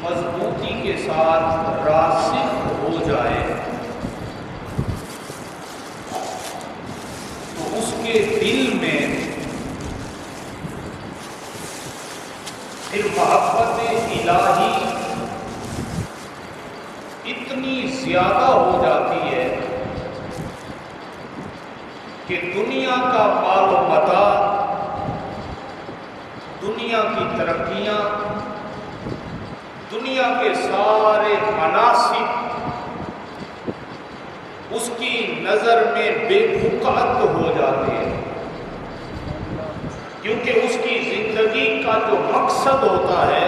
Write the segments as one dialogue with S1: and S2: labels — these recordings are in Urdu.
S1: مضبوطی کے ساتھ راسخ ہو جائے تو اس کے دل میں پھر محبت الہی اتنی زیادہ ہو جاتی ہے کہ دنیا کا مال و متاع، دنیا کی ترقیاں، دنیا کے سارے مناصب اس کی نظر میں بے بکات ہو جاتے ہیں، کیونکہ اس کی زندگی کا جو مقصد ہوتا ہے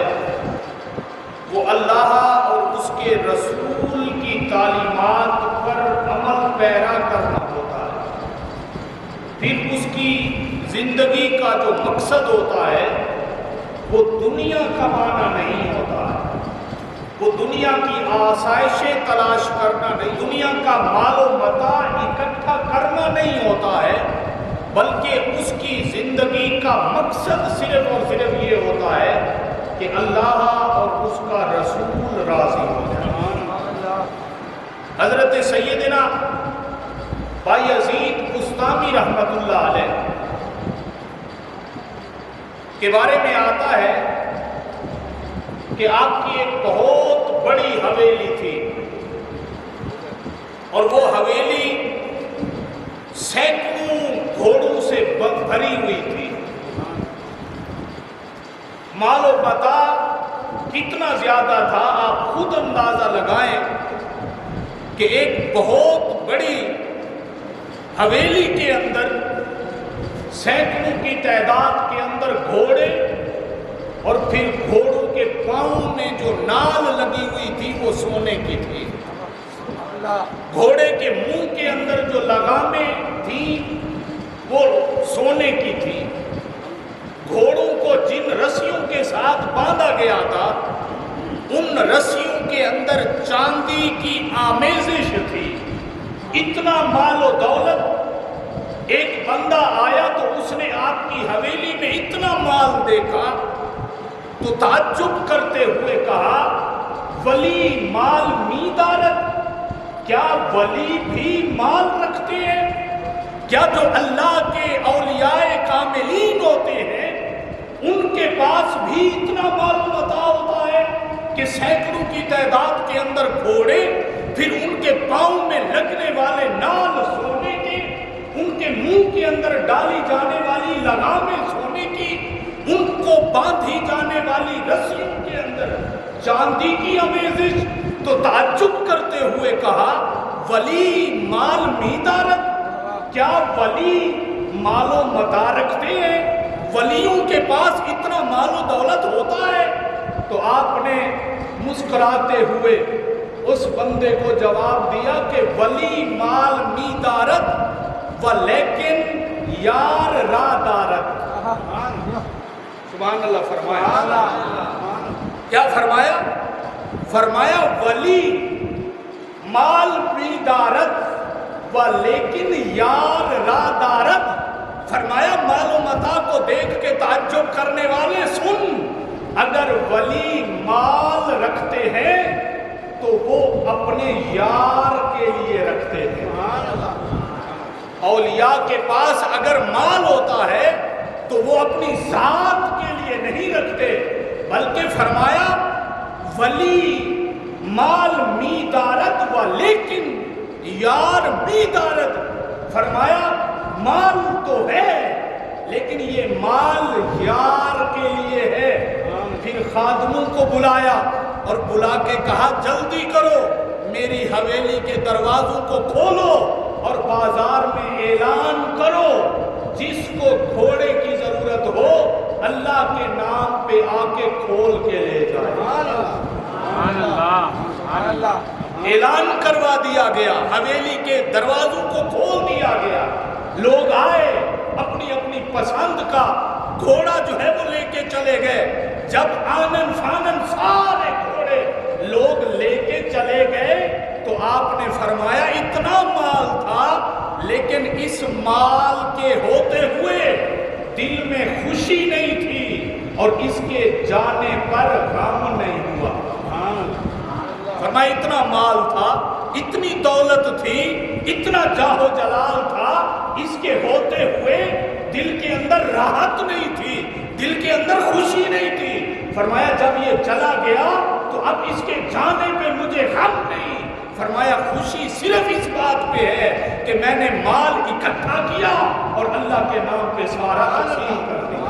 S1: وہ اللہ اور اس کے رسول کی تعلیمات پر عمل پیرا کرنا ہوتا ہے۔ پھر اس کی زندگی کا جو مقصد ہوتا ہے وہ دنیا کمانا نہیں ہوتا ہے، وہ دنیا کی آسائشیں تلاش کرنا نہیں، دنیا کا مال و متاع اکٹھا کرنا نہیں ہوتا ہے، بلکہ اس کی زندگی کا مقصد صرف اور صرف یہ ہوتا ہے کہ اللہ اور اس کا رسول راضی ہو جائے۔ حضرت سیدنا بایزید بستامی رحمت اللہ علیہ کے بارے میں آتا ہے کہ آپ کی ایک بہت بڑی حویلی تھی، اور وہ حویلی سینکڑوں گھوڑوں سے بھری ہوئی تھی۔ مال و متاع کتنا زیادہ تھا آپ خود اندازہ لگائیں کہ ایک بہت بڑی حویلی کے اندر سینکڑوں کی تعداد کے اندر گھوڑے، اور پھر گھوڑوں کے پاؤں میں جو نال لگی ہوئی تھی وہ سونے کی تھی، گھوڑے کے منہ کے اندر جو لگامیں تھیں وہ سونے کی تھی، گھوڑوں کو جن رسیوں کے ساتھ باندھا گیا تھا ان رسیوں کے اندر چاندی کی آمیزش تھی۔ اتنا مال و دولت، ایک بندہ آیا تو اس نے آپ کی حویلی میں اتنا مال دیکھا تو تعجب کرتے ہوئے کہا، ولی مال می دارت، کیا ولی بھی مال رکھتے ہیں؟ کیا جو اللہ کے اولیاء کاملین ہوتے ہیں ان کے پاس بھی اتنا مال و متاع ہوتا ہے کہ سینکڑوں کی تعداد کے اندر گھوڑے، پھر ان کے پاؤں میں لگنے والے نال سونے کے، ان کے منہ کے اندر ڈالی جانے والی لگامیں سونے کی، ان کو باندھی جانے والی رسیوں کے اندر چاندی کی آمیزش؟ تو تعجب کرتے ہوئے کہا، ولی مال می دارت، کیا ولی مال و متاع رکھتے ہیں؟ ولیوں کے پاس اتنا مال و دولت ہوتا ہے؟ تو آپ نے مسکراتے ہوئے اس بندے کو جواب دیا کہ ولی مال می دارت ولیکن یار را دارت۔ سبحان اللہ فرمایا، کیا فرمایا؟ فرمایا ولی مال می دارت ولیکن یار را دارت۔ فرمایا مال و متاع کو دیکھ کے تعجب کرنے والے سن، اگر ولی مال رکھتے ہیں تو وہ اپنے یار کے لیے رکھتے ہیں۔ اولیاء کے پاس اگر مال ہوتا ہے تو وہ اپنی ذات کے لیے نہیں رکھتے، بلکہ فرمایا ولی مال می دارت و لیکن یار می دارت۔ فرمایا مال تو ہے لیکن یہ مال یار کے لیے ہے۔ پھر خادموں کو بلایا اور بلا کے کہا، جلدی کرو، میری حویلی کے دروازوں کو کھولو اور بازار میں اعلان کرو، جس کو گھوڑے کی ضرورت ہو اللہ کے نام پہ آ کے کھول کے لے جائے۔ اعلان کروا دیا گیا، حویلی کے دروازوں کو کھول دیا گیا، لوگ آئے اپنی اپنی پسند کا گھوڑا جو ہے وہ لے کے چلے گئے۔ جب آنن فانن سارے گھوڑے لوگ لے کے چلے گئے تو آپ نے فرمایا اتنا مال تھا لیکن اس مال کے ہوتے ہوئے دل میں خوشی نہیں تھی اور اس کے جانے پر غم نہیں ہوا۔ فرمایا اتنا مال تھا، اتنی دولت تھی، اتنا جاہ و جلال تھا، اس کے ہوتے ہوئے دل کے اندر راحت نہیں تھی، دل کے اندر خوشی نہیں تھی۔ فرمایا جب یہ چلا گیا تو اب اس کے جانے پہ مجھے غم نہیں۔ فرمایا خوشی صرف اس بات پہ ہے کہ میں نے مال اکٹھا کیا اور اللہ کے نام پہ سارا تقسیم کر دیا۔